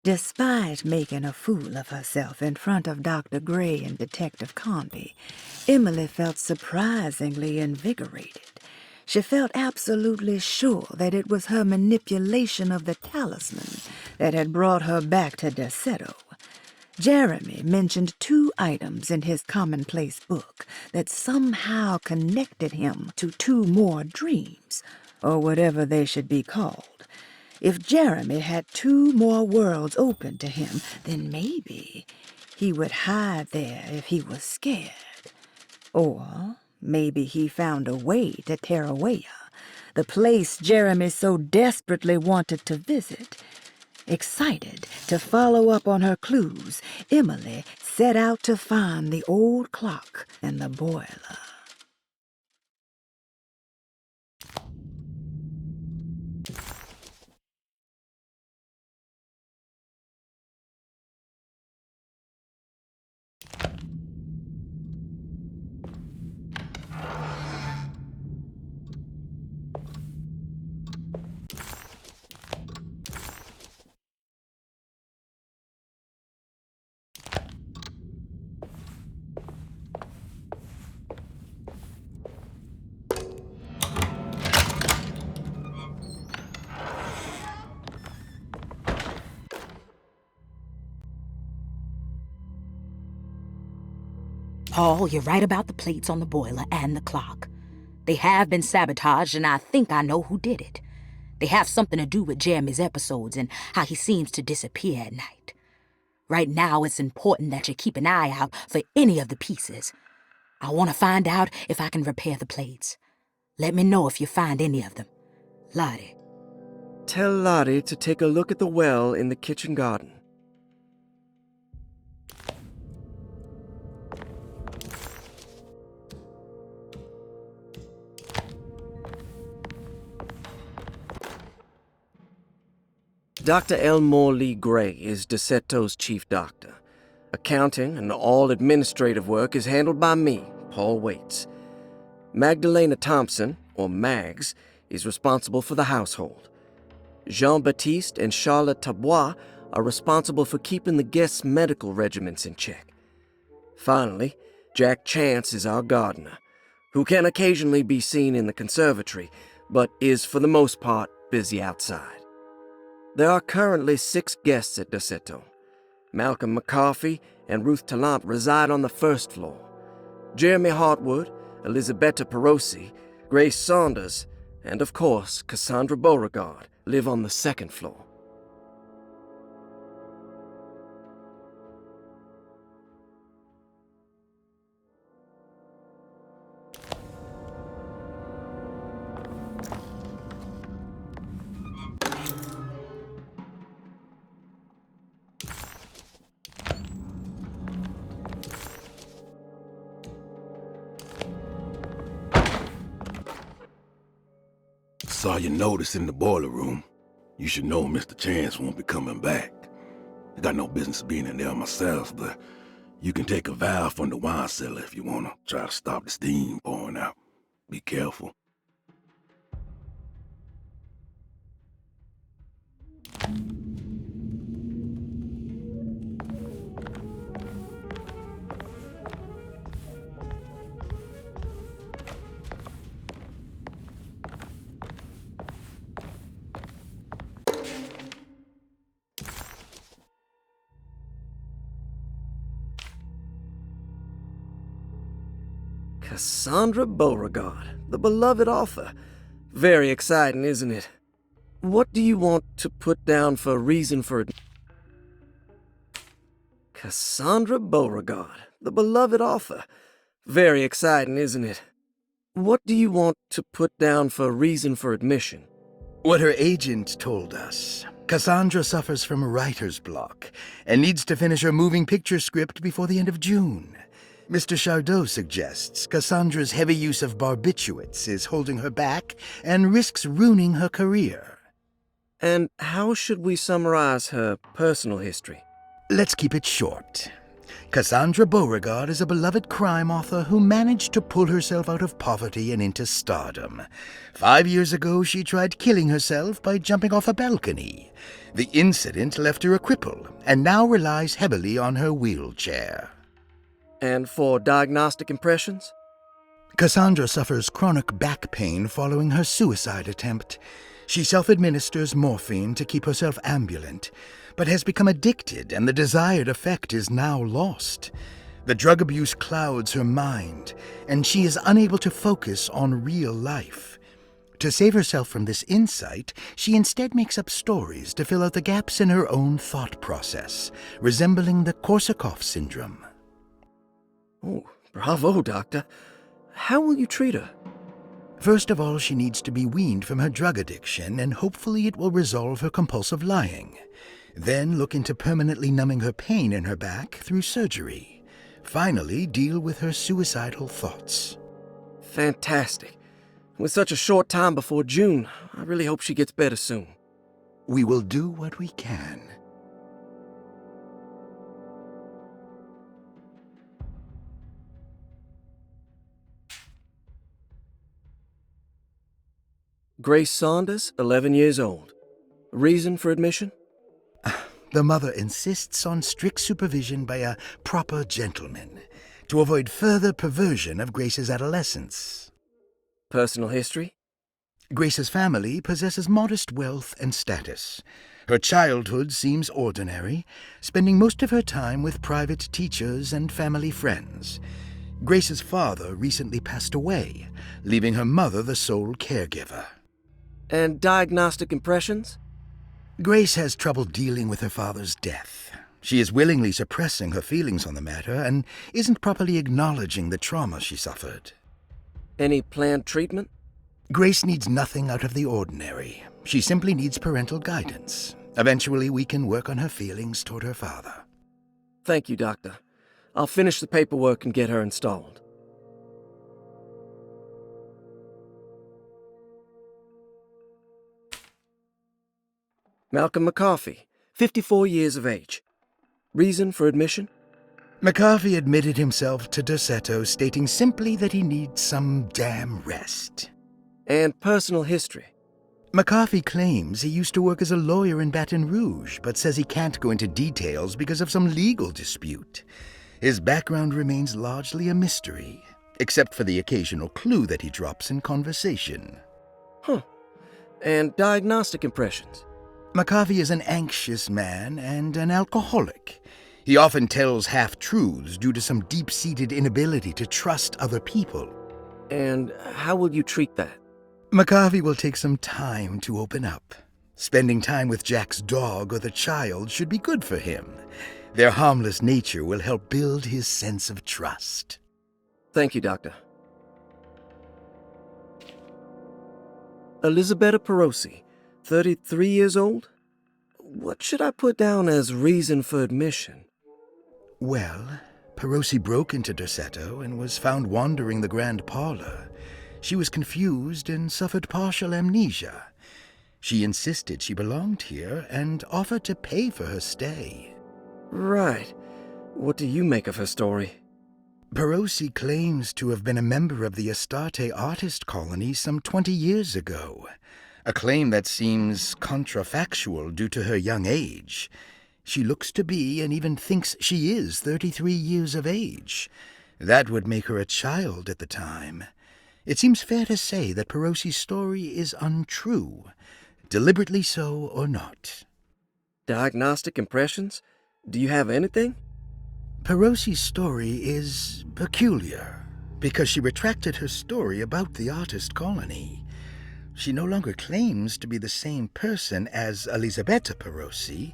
Despite making a fool of herself in front of Dr. Gray and Detective Conby, Emily felt surprisingly invigorated. She felt absolutely sure that it was her manipulation of the talisman that had brought her back to Deseto. Jeremy mentioned 2 items in his commonplace book that somehow connected him to 2 more dreams, or whatever they should be called. If Jeremy had 2 more worlds open to him, then maybe he would hide there if he was scared. Or maybe he found a way to Terrawea, the place Jeremy so desperately wanted to visit. Excited to follow up on her clues, Emily set out to find the old clock and the boiler. Paul, you're right about the plates on the boiler and the clock. They have been sabotaged, and I think I know who did it. They have something to do with Jeremy's episodes and how he seems to disappear at night. Right now, it's important that you keep an eye out for any of the pieces. I want to find out if I can repair the plates. Let me know if you find any of them. Lottie. Tell Lottie to take a look at the well in the kitchen garden. Dr. Elmore Lee Gray is Deseto's chief doctor. Accounting and all administrative work is handled by me, Paul Waits. Magdalena Thompson, or Mags, is responsible for the household. Jean-Baptiste and Charlotte Tabois are responsible for keeping the guests' medical regimens in check. Finally, Jack Chance is our gardener, who can occasionally be seen in the conservatory, but is for the most part busy outside. There are currently 6 guests at Deseto. Malcolm McCarthy and Ruth Tallant reside on the 1st floor. Jeremy Hartwood, Elisabetta Perosi, Grace Saunders, and of course Cassandra Beauregard live on the 2nd floor. Saw your notice in the boiler room. You should know Mr. Chance won't be coming back. I got no business being in there myself, but you can take a valve from the wine cellar if you want to try to stop the steam pouring out. Be careful. Cassandra Beauregard, the beloved author. Very exciting, isn't it? What do you want to put down for reason for it? Cassandra Beauregard, the beloved author. Very exciting, isn't it? What do you want to put down for reason for admission? What her agent told us. Cassandra suffers from writer's block and needs to finish her moving picture script before the end of June. Mr. Chardot suggests Cassandra's heavy use of barbiturates is holding her back and risks ruining her career. And how should we summarize her personal history? Let's keep it short. Cassandra Beauregard is a beloved crime author who managed to pull herself out of poverty and into stardom. 5 years ago, she tried killing herself by jumping off a balcony. The incident left her a cripple and now relies heavily on her wheelchair. And for diagnostic impressions? Cassandra suffers chronic back pain following her suicide attempt. She self-administers morphine to keep herself ambulant, but has become addicted and the desired effect is now lost. The drug abuse clouds her mind, and she is unable to focus on real life. To save herself from this insight, she instead makes up stories to fill out the gaps in her own thought process, resembling the Korsakoff syndrome. Oh, bravo, Doctor. How will you treat her? First of all, she needs to be weaned from her drug addiction, and hopefully it will resolve her compulsive lying. Then look into permanently numbing her pain in her back through surgery. Finally, deal with her suicidal thoughts. Fantastic. With such a short time before June, I really hope she gets better soon. We will do what we can. Grace Saunders, 11 years old. Reason for admission? The mother insists on strict supervision by a proper gentleman to avoid further perversion of Grace's adolescence. Personal history? Grace's family possesses modest wealth and status. Her childhood seems ordinary, spending most of her time with private teachers and family friends. Grace's father recently passed away, leaving her mother the sole caregiver. And diagnostic impressions? Grace has trouble dealing with her father's death. She is willingly suppressing her feelings on the matter and isn't properly acknowledging the trauma she suffered. Any planned treatment? Grace needs nothing out of the ordinary. She simply needs parental guidance. Eventually, we can work on her feelings toward her father. Thank you, Doctor. I'll finish the paperwork and get her installed. Malcolm McCarthy, 54 years of age. Reason for admission? McCarthy admitted himself to Dorsetto, stating simply that he needs some damn rest. And personal history? McCarthy claims he used to work as a lawyer in Baton Rouge, but says he can't go into details because of some legal dispute. His background remains largely a mystery, except for the occasional clue that he drops in conversation. Huh. And diagnostic impressions? McCarthy is an anxious man and an alcoholic. He often tells half-truths due to some deep-seated inability to trust other people. And how will you treat that? McCarthy will take some time to open up. Spending time with Jack's dog or the child should be good for him. Their harmless nature will help build his sense of trust. Thank you, Doctor. Elisabetta Perosi, 33 years old? What should I put down as reason for admission? Well, Perosi broke into Dorsetto and was found wandering the grand parlor. She was confused and suffered partial amnesia. She insisted she belonged here and offered to pay for her stay. Right. What do you make of her story? Perosi claims to have been a member of the Astarte artist colony some 20 years ago, a claim that seems contrafactual due to her young age. She looks to be and even thinks she is 33 years of age. That would make her a child at the time. It seems fair to say that Perosi's story is untrue, deliberately so or not. Diagnostic impressions? Do you have anything? Perosi's story is peculiar because she retracted her story about the artist colony. She no longer claims to be the same person as Elisabetta Perosi.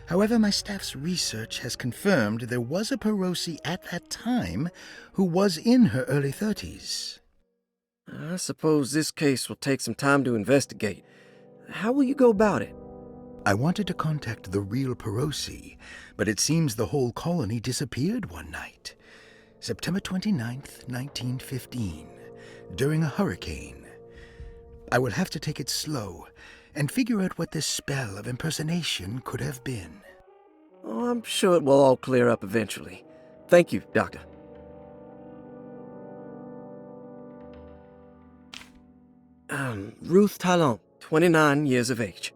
However, my staff's research has confirmed there was a Perosi at that time who was in her early 30s. I suppose this case will take some time to investigate. How will you go about it? I wanted to contact the real Perosi, but it seems the whole colony disappeared one night, September 29th, 1915, during a hurricane. I will have to take it slow and figure out what this spell of impersonation could have been. Oh, I'm sure it will all clear up eventually. Thank you, Doctor. Ruth Talon, 29 years of age.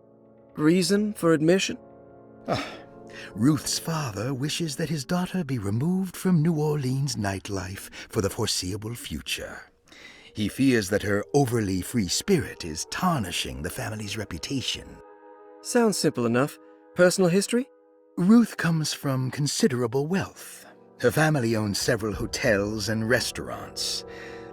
Reason for admission? Ruth's father wishes that his daughter be removed from New Orleans nightlife for the foreseeable future. He fears that her overly free spirit is tarnishing the family's reputation. Sounds simple enough. Personal history? Ruth comes from considerable wealth. Her family owns several hotels and restaurants.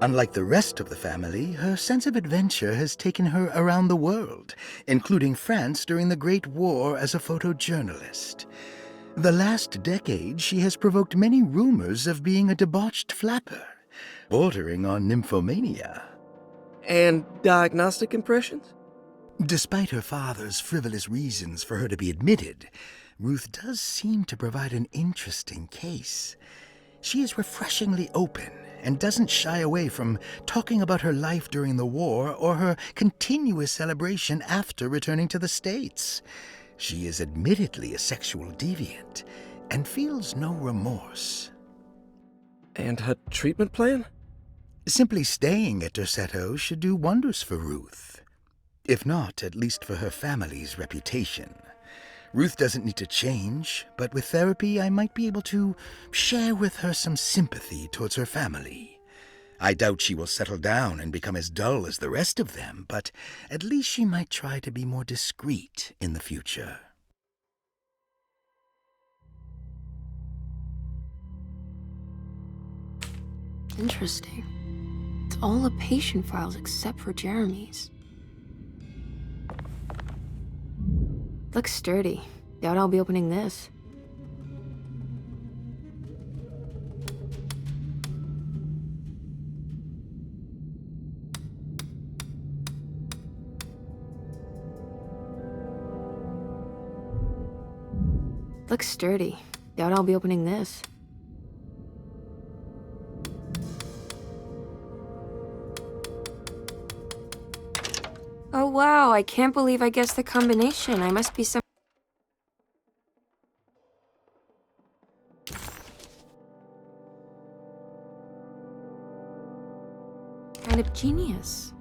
Unlike the rest of the family, her sense of adventure has taken her around the world, including France during the Great War as a photojournalist. The last decade, she has provoked many rumors of being a debauched flapper, bordering on nymphomania. And diagnostic impressions? Despite her father's frivolous reasons for her to be admitted, Ruth does seem to provide an interesting case. She is refreshingly open and doesn't shy away from talking about her life during the war or her continuous celebration after returning to the States. She is admittedly a sexual deviant and feels no remorse. And her treatment plan? Simply staying at Derceto should do wonders for Ruth. If not, at least for her family's reputation. Ruth doesn't need to change, but with therapy I might be able to share with her some sympathy towards her family. I doubt she will settle down and become as dull as the rest of them, but at least she might try to be more discreet in the future. Interesting. It's all the patient files except for Jeremy's. Looks sturdy. Doubt I'll be opening this. Looks sturdy. Doubt I'll be opening this. Oh wow, I can't believe I guessed the combination. I must be some kind of genius.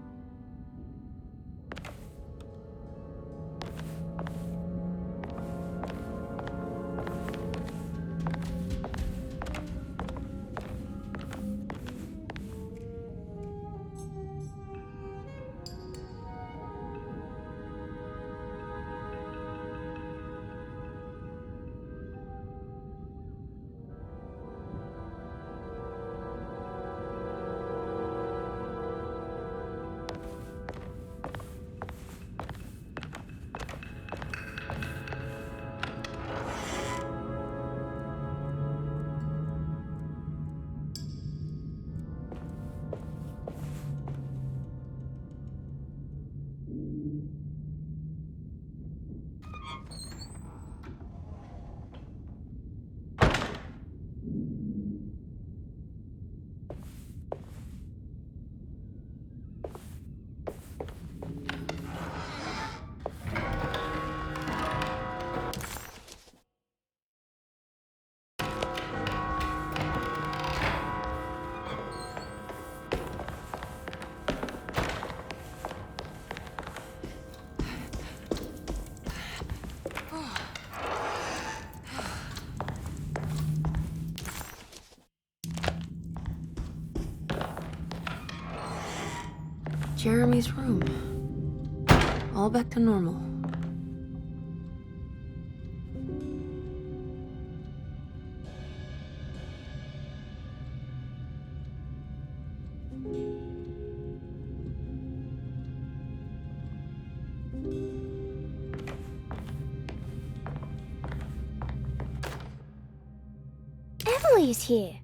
Jeremy's room. All back to normal. Emily's here.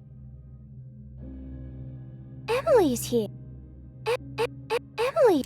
Emily's here. Emily.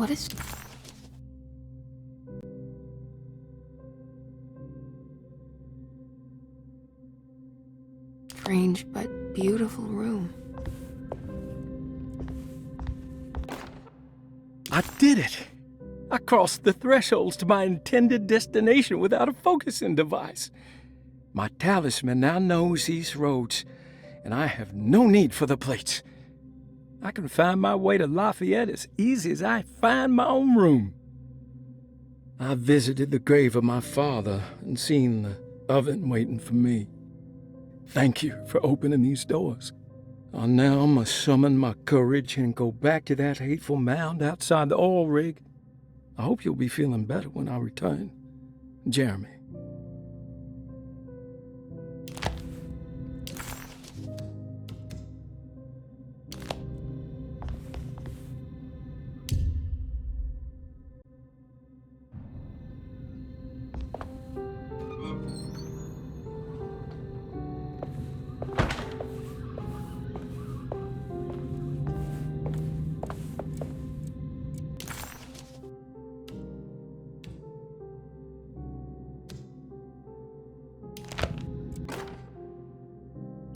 What is... Strange but beautiful room. I did it! I crossed the thresholds to my intended destination without a focusing device. My talisman now knows these roads, and I have no need for the plates. I can find my way to Lafayette as easy as I find my own room. I visited the grave of my father and seen the oven waiting for me. Thank you for opening these doors. I now must summon my courage and go back to that hateful mound outside the oil rig. I hope you'll be feeling better when I return. Jeremy.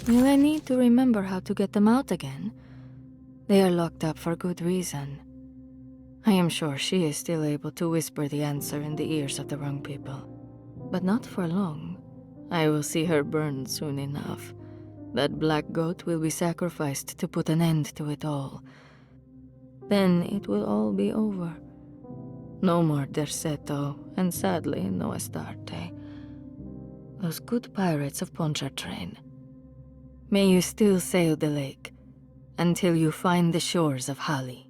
Will I need to remember how to get them out again? They are locked up for good reason. I am sure she is still able to whisper the answer in the ears of the wrong people. But not for long. I will see her burned soon enough. That black goat will be sacrificed to put an end to it all. Then it will all be over. No more Derceto, and sadly, no Astarte. Those good pirates of Pontchartrain. May you still sail the lake, until you find the shores of Hali.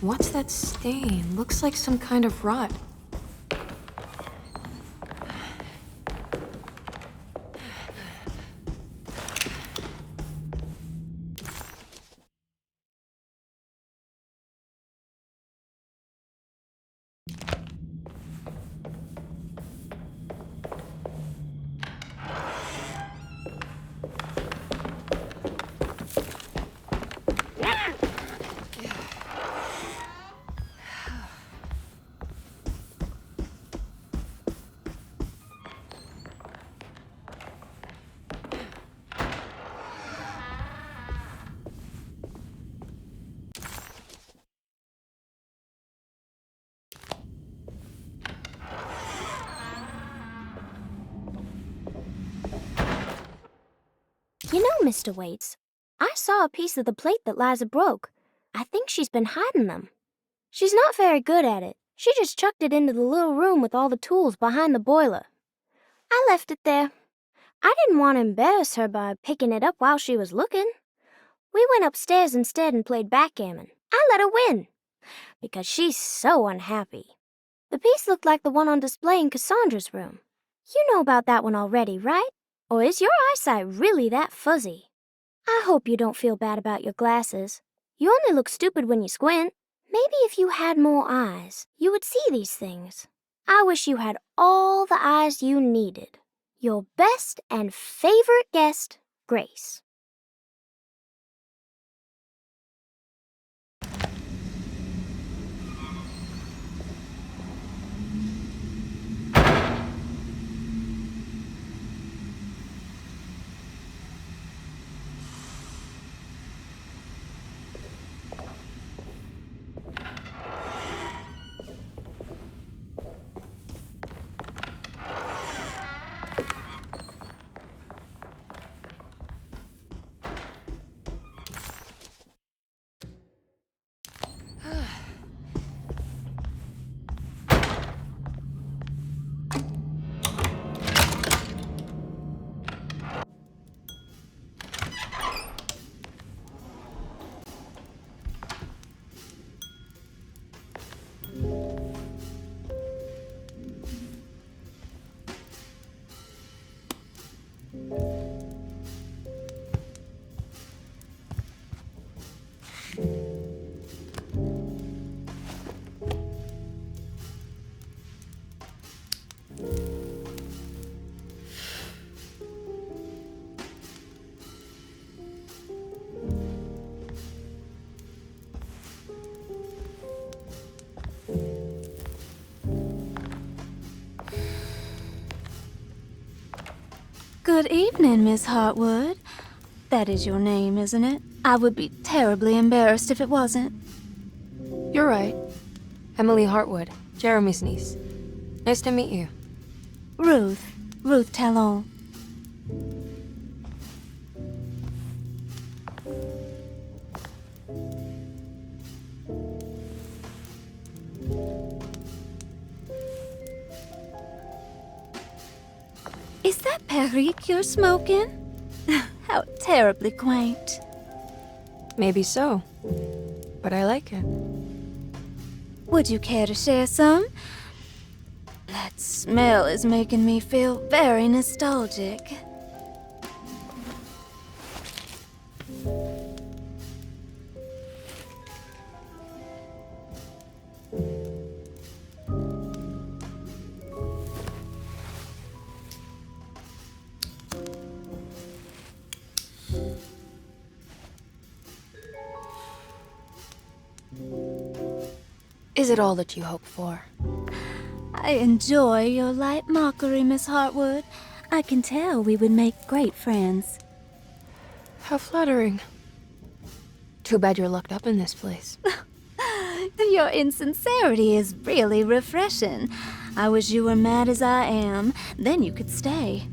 What's that stain? Looks like some kind of rot. You know, Mr. Waits, I saw a piece of the plate that Liza broke. I think she's been hiding them. She's not very good at it. She just chucked it into the little room with all the tools behind the boiler. I left it there. I didn't want to embarrass her by picking it up while she was looking. We went upstairs instead and played backgammon. I let her win, because she's so unhappy. The piece looked like the one on display in Cassandra's room. You know about that one already, right? Or is your eyesight really that fuzzy? I hope you don't feel bad about your glasses. You only look stupid when you squint. Maybe if you had more eyes, you would see these things. I wish you had all the eyes you needed. Your best and favorite guest, Grace. Good evening, Miss Hartwood. That is your name, isn't it? I would be terribly embarrassed if it wasn't. You're right. Emily Hartwood, Jeremy's niece. Nice to meet you. Ruth Talon. Is that Perique you're smoking? How terribly quaint. Maybe so, but I like it. Would you care to share some? That smell is making me feel very nostalgic. Is it all that you hope for? I enjoy your light mockery, Miss Hartwood. I can tell we would make great friends. How flattering. Too bad you're locked up in this place. Your insincerity is really refreshing. I wish you were mad as I am. Then you could stay.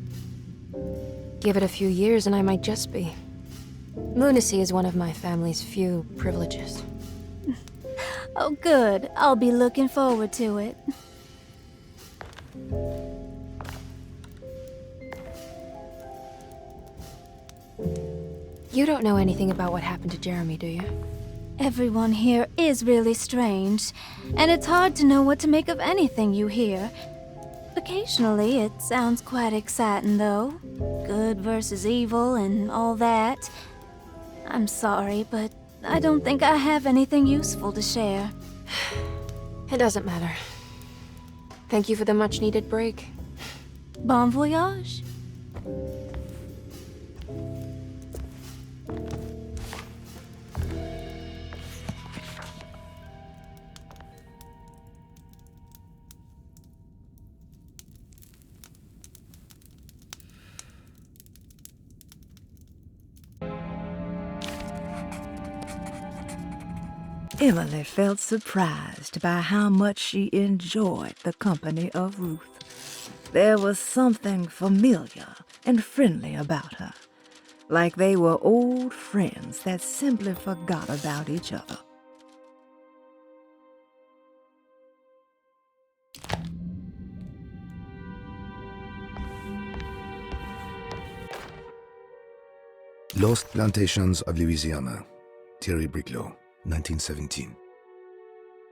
Give it a few years and I might just be. Lunacy is one of my family's few privileges. Oh, good. I'll be looking forward to it. You don't know anything about what happened to Jeremy, do you? Everyone here is really strange, and it's hard to know what to make of anything you hear. Occasionally, it sounds quite exciting, though. Good versus evil and all that. I'm sorry, but I don't think I have anything useful to share. It doesn't matter. Thank you for the much-needed break. Bon voyage. Emily felt surprised by how much she enjoyed the company of Ruth. There was something familiar and friendly about her, like they were old friends that simply forgot about each other. Lost Plantations of Louisiana, Thierry Briclot, 1917.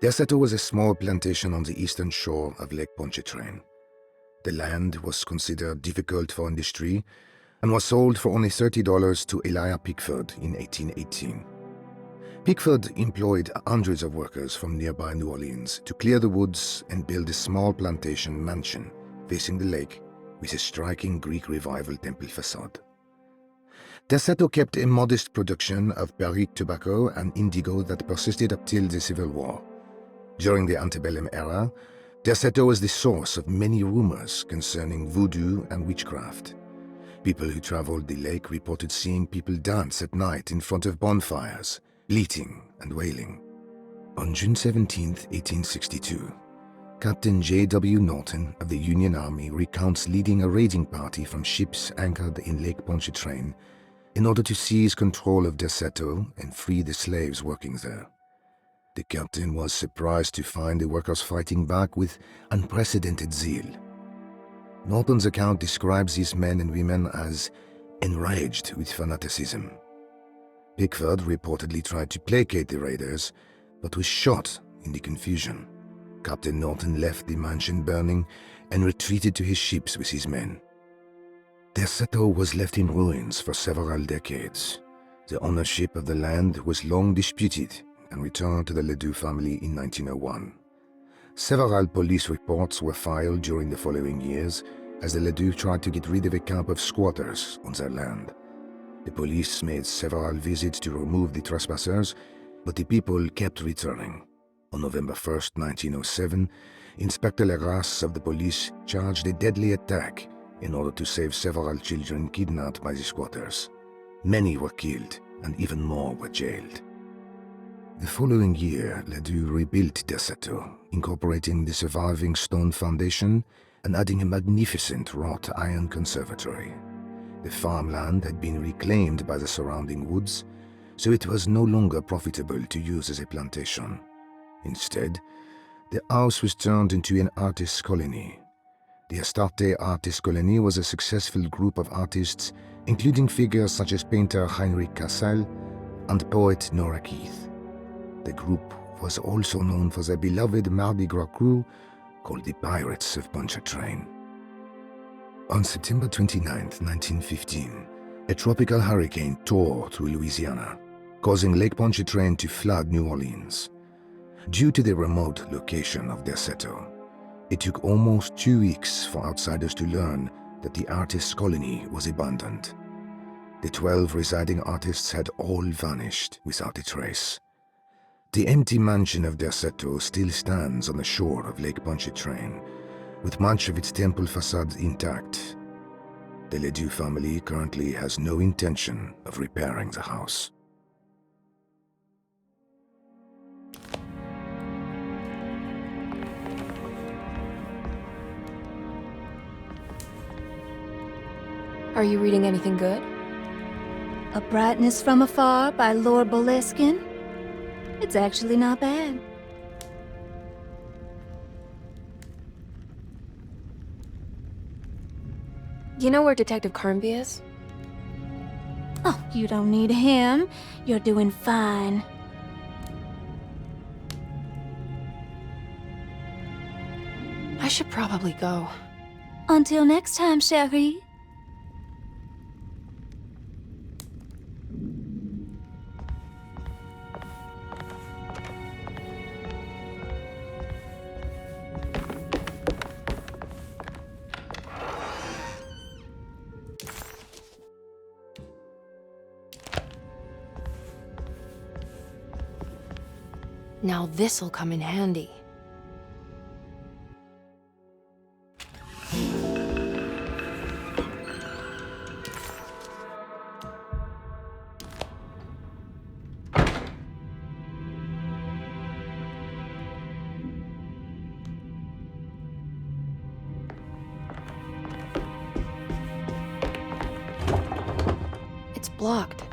Derceto was a small plantation on the eastern shore of Lake Pontchartrain. The land was considered difficult for industry and was sold for only $30 to Elijah Pickford in 1818. Pickford employed hundreds of workers from nearby New Orleans to clear the woods and build a small plantation mansion facing the lake with a striking Greek Revival temple facade. Derceto kept a modest production of Perique tobacco and indigo that persisted up till the Civil War. During the antebellum era, Derceto was the source of many rumors concerning voodoo and witchcraft. People who traveled the lake reported seeing people dance at night in front of bonfires, bleating and wailing. On June 17, 1862, Captain J.W. Norton of the Union Army recounts leading a raiding party from ships anchored in Lake Pontchartrain in order to seize control of Derceto and free the slaves working there. The captain was surprised to find the workers fighting back with unprecedented zeal. Norton's account describes these men and women as enraged with fanaticism. Pickford reportedly tried to placate the raiders, but was shot in the confusion. Captain Norton left the mansion burning and retreated to his ships with his men. Derceto was left in ruins for several decades. The ownership of the land was long disputed and returned to the Ledoux family in 1901. Several police reports were filed during the following years as the Ledoux tried to get rid of a camp of squatters on their land. The police made several visits to remove the trespassers, but the people kept returning. On November 1st, 1907, Inspector Legras of the police charged a deadly attack in order to save several children kidnapped by the squatters. Many were killed, and even more were jailed. The following year, Ledoux rebuilt Derceto, incorporating the surviving stone foundation and adding a magnificent wrought iron conservatory. The farmland had been reclaimed by the surrounding woods, so it was no longer profitable to use as a plantation. Instead, the house was turned into an artist's colony. The Astarte Artist Colony was a successful group of artists, including figures such as painter Heinrich Cassel and poet Nora Keith. The group was also known for their beloved Mardi Gras crew called the Pirates of Pontchartrain. On September 29, 1915, a tropical hurricane tore through Louisiana, causing Lake Pontchartrain to flood New Orleans. Due to the remote location of Derceto, it took almost 2 weeks for outsiders to learn that the artist's colony was abandoned. The 12 residing artists had all vanished without a trace. The empty mansion of Derceto still stands on the shore of Lake Pontchartrain, with much of its temple facade intact. The Ledoux family currently has no intention of repairing the house. Are you reading anything good? A Brightness from Afar by Lord Boleskine. It's actually not bad. You know where Detective Carnby is? Oh, you don't need him. You're doing fine. I should probably go. Until next time, chérie. Now this'll come in handy. It's blocked.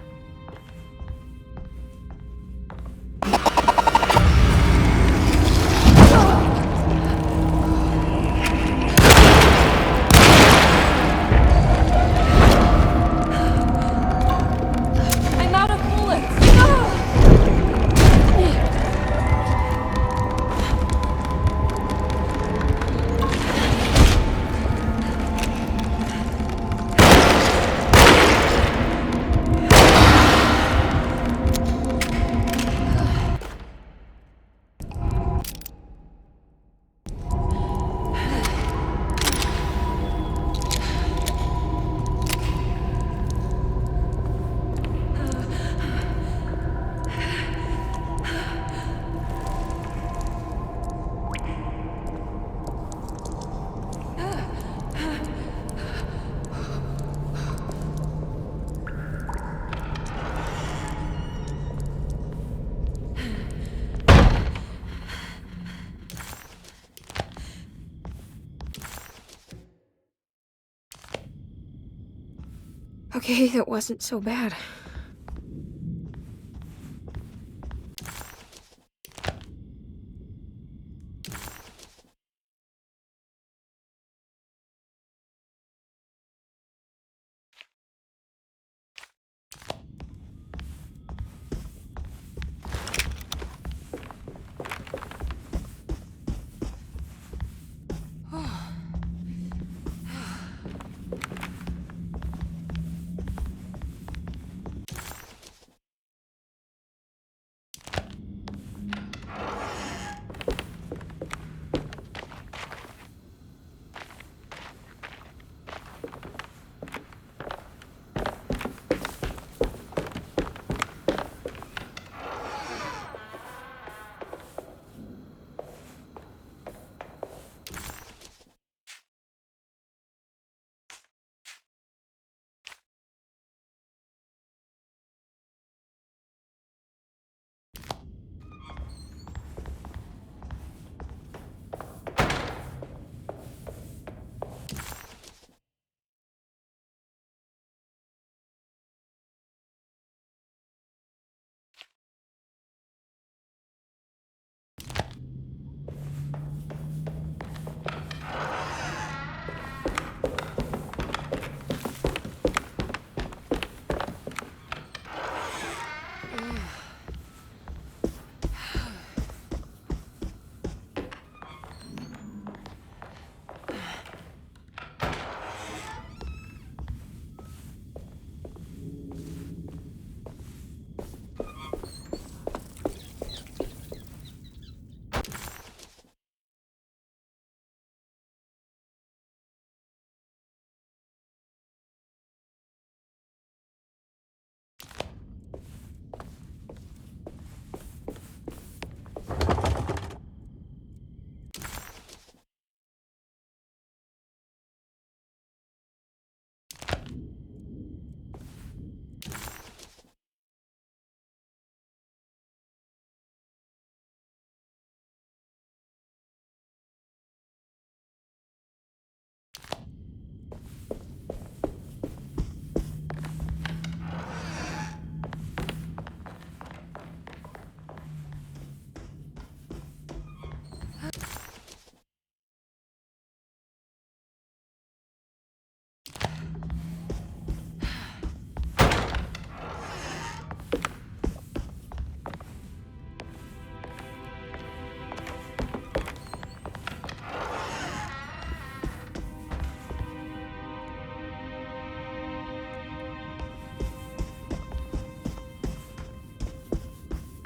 Okay, that wasn't so bad.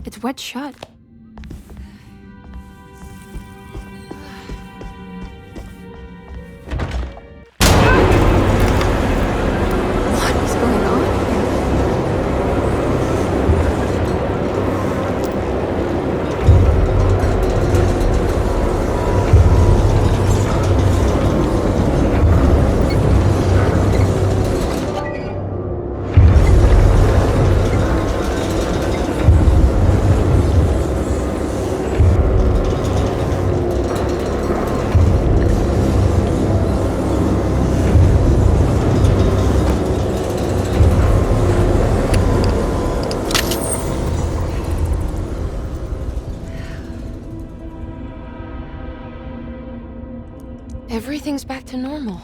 It's wet shut. What is going on? Everything's back to normal.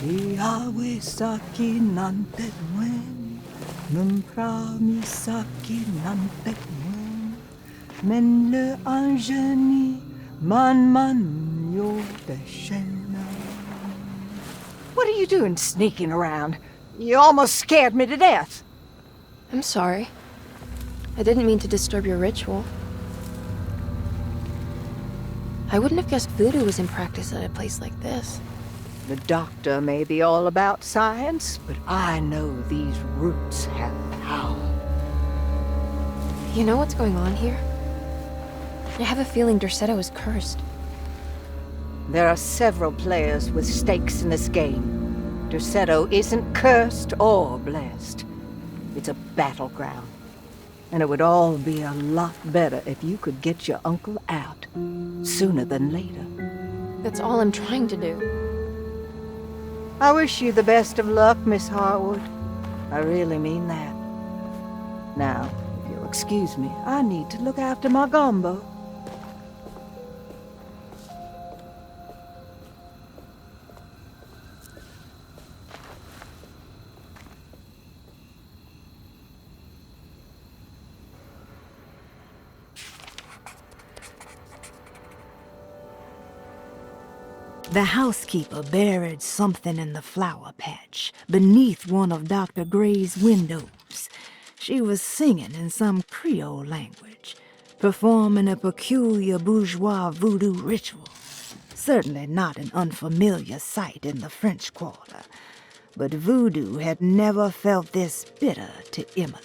Iawe saki nante mwen, memprami saki nante mwen, men le anjeni man yo deshena. What are you doing sneaking around? You almost scared me to death. I'm sorry. I didn't mean to disturb your ritual. I wouldn't have guessed voodoo was in practice at a place like this. The doctor may be all about science, but I know these roots have power. You know what's going on here? I have a feeling Derceto is cursed. There are several players with stakes in this game. Derceto isn't cursed or blessed. It's a battleground. And it would all be a lot better if you could get your uncle out sooner than later. That's all I'm trying to do. I wish you the best of luck, Miss Harwood. I really mean that. Now, if you'll excuse me, I need to look after my gumbo. The housekeeper buried something in the flower patch beneath one of Dr. Gray's windows. She was singing in some Creole language, performing a peculiar bourgeois voodoo ritual. Certainly not an unfamiliar sight in the French Quarter, but voodoo had never felt this bitter to Emily.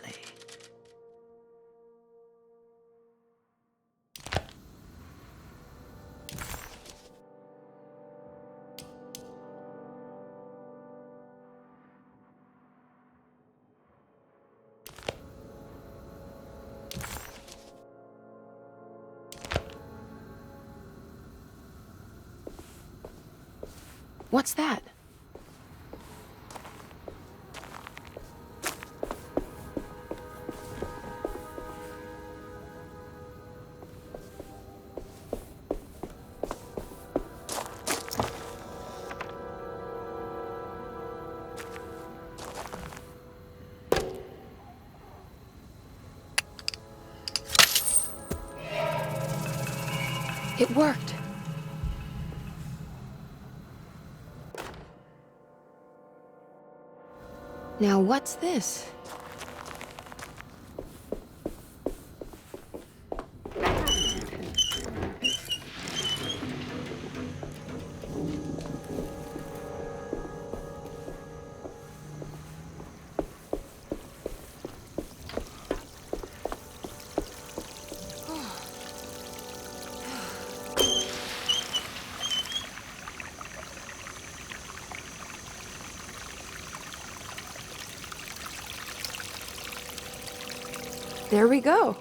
What's that? It worked. Now what's this? There we go.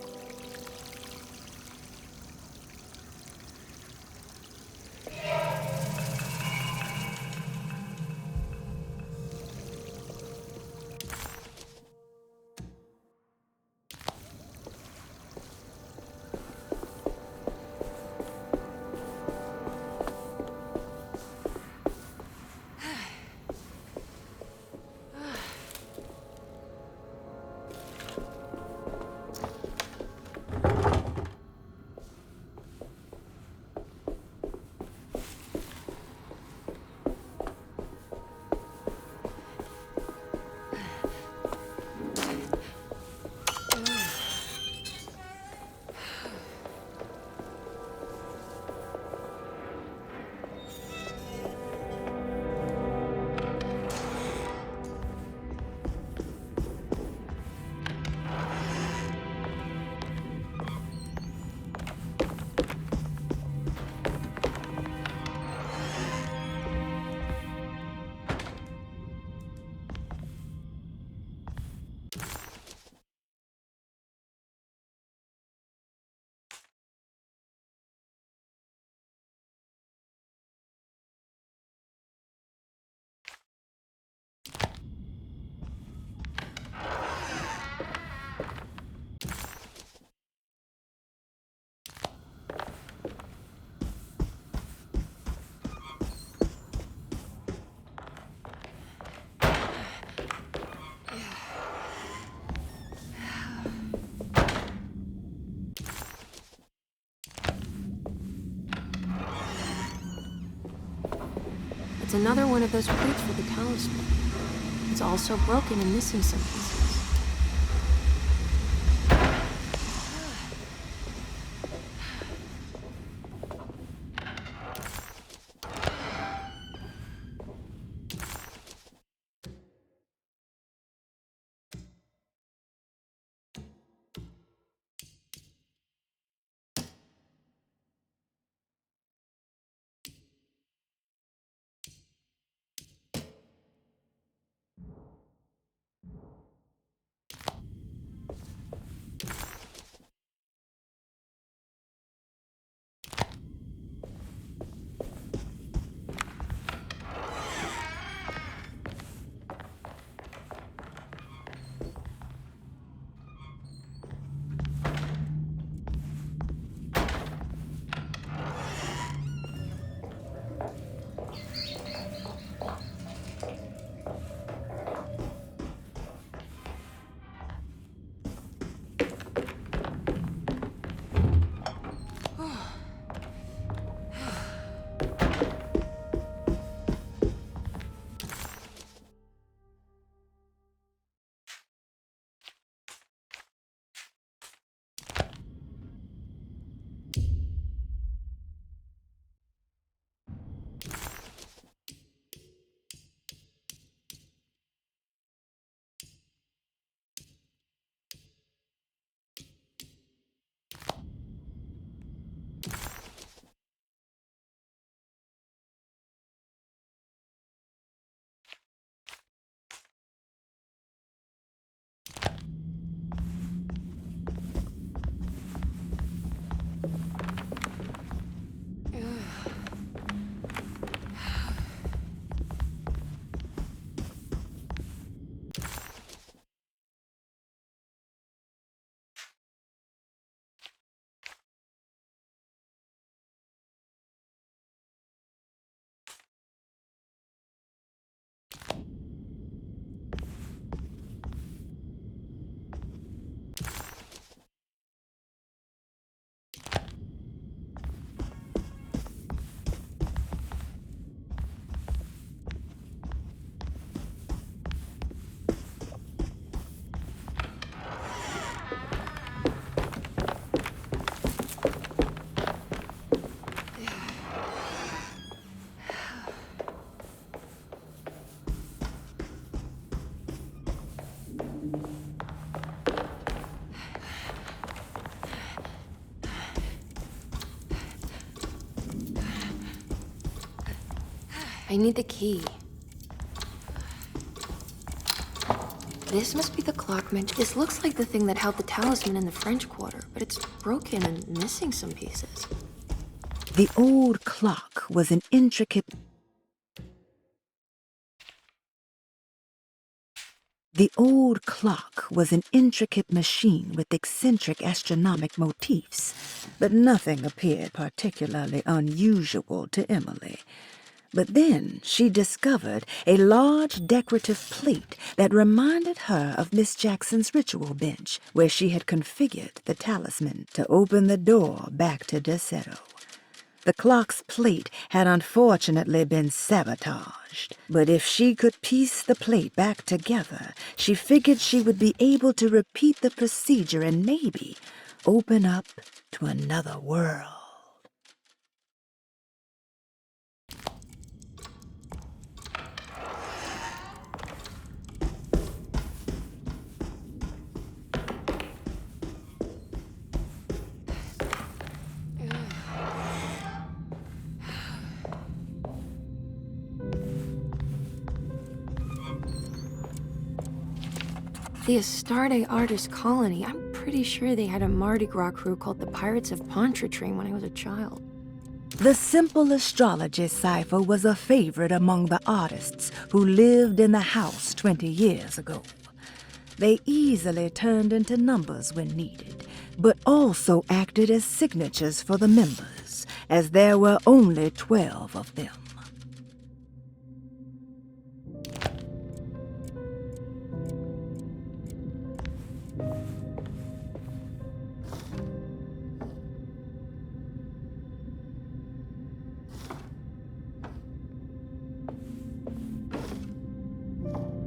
It's another one of those plates for the talisman. It's also broken and missing some pieces. I need the key. This must be the clock This looks like the thing that held the talisman in the French Quarter, but it's broken and missing some pieces. The old clock was an intricate... The old clock was an intricate machine with eccentric astronomic motifs, but nothing appeared particularly unusual to Emily. But then she discovered a large decorative plate that reminded her of Miss Jackson's ritual bench, where she had configured the talisman to open the door back to Deseto. The clock's plate had unfortunately been sabotaged, but if she could piece the plate back together, she figured she would be able to repeat the procedure and maybe open up to another world. The Astarte Artist Colony. I'm pretty sure they had a Mardi Gras crew called the Pirates of Pontchartrain when I was a child. The simple astrology cipher was a favorite among the artists who lived in the house 20 years ago. They easily turned into numbers when needed, but also acted as signatures for the members, as there were only 12 of them.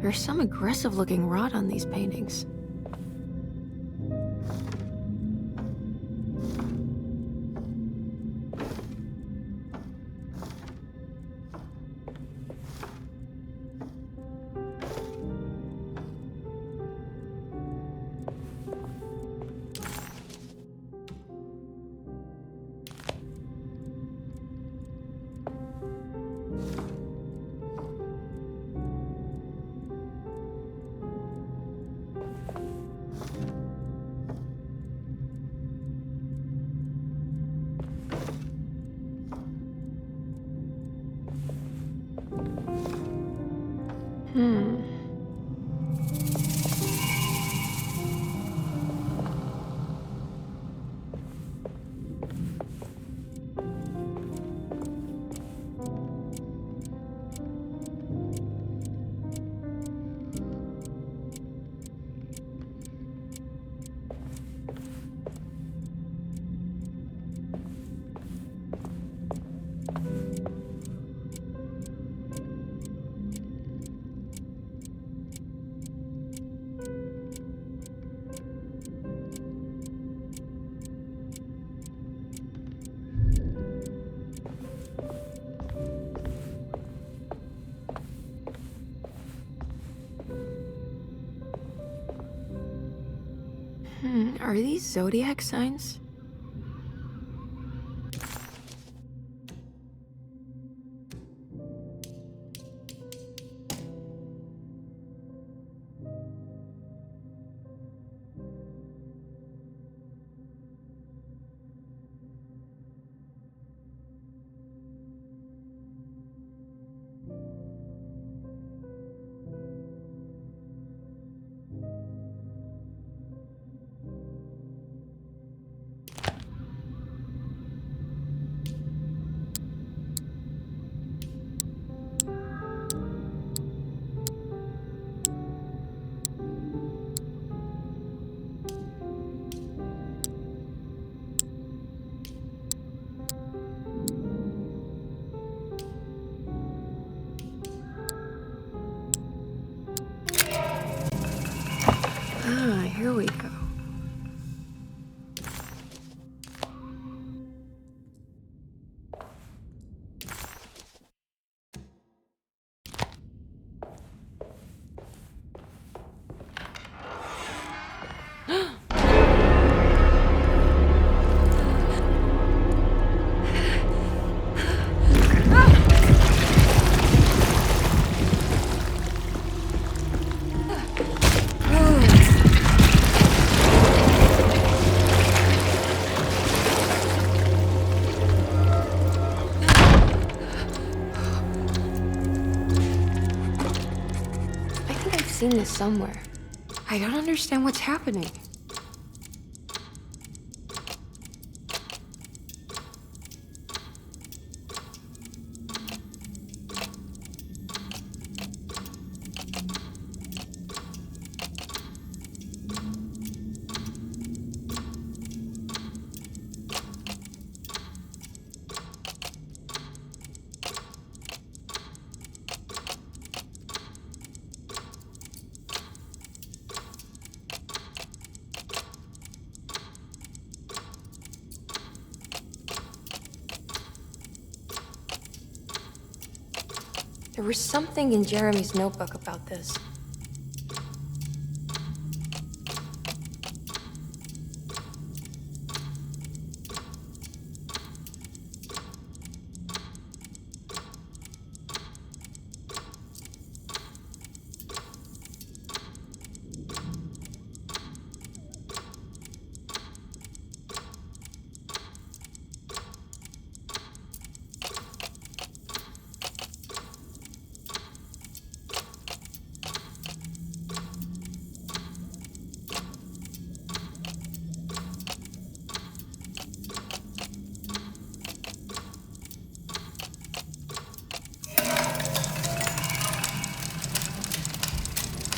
There's some aggressive-looking rot on these paintings. Are these zodiac signs? Here we go. seen this somewhere. I don't understand what's happening. There was something in Jeremy's notebook about this.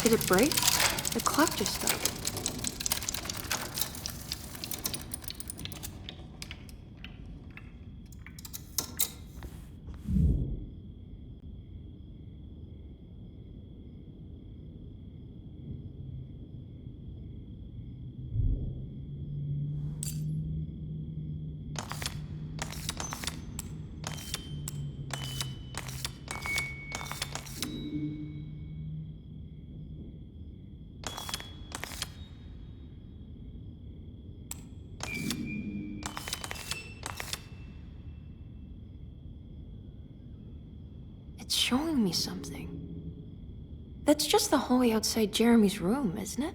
Did it break? The clock just stopped. It's showing me something. That's just the hallway outside Jeremy's room, isn't it?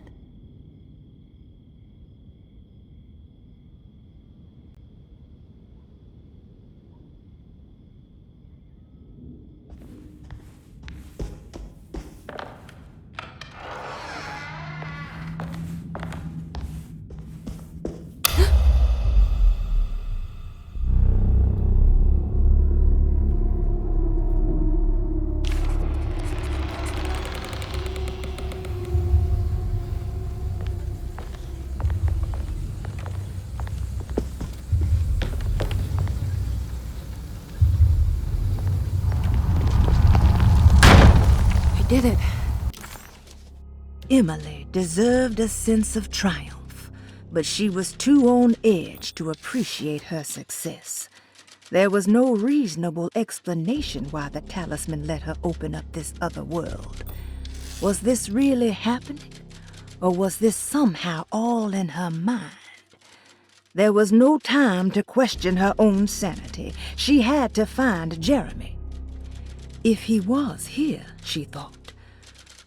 Did it. Emily deserved a sense of triumph, but she was too on edge to appreciate her success. There was no reasonable explanation why the talisman let her open up this other world. Was this really happening? Or was this somehow all in her mind? There was no time to question her own sanity. She had to find Jeremy. If he was here, she thought,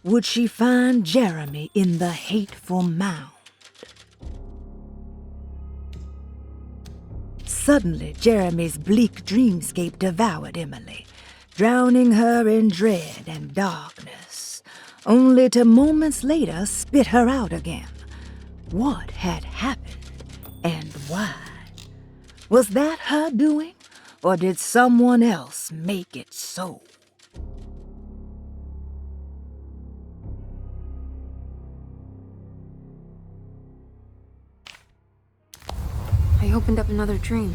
would she find Jeremy in the hateful mound? Suddenly, Jeremy's bleak dreamscape devoured Emily, drowning her in dread and darkness, only to moments later spit her out again. What had happened, and why? Was that her doing, or did someone else make it so? I opened up another dream.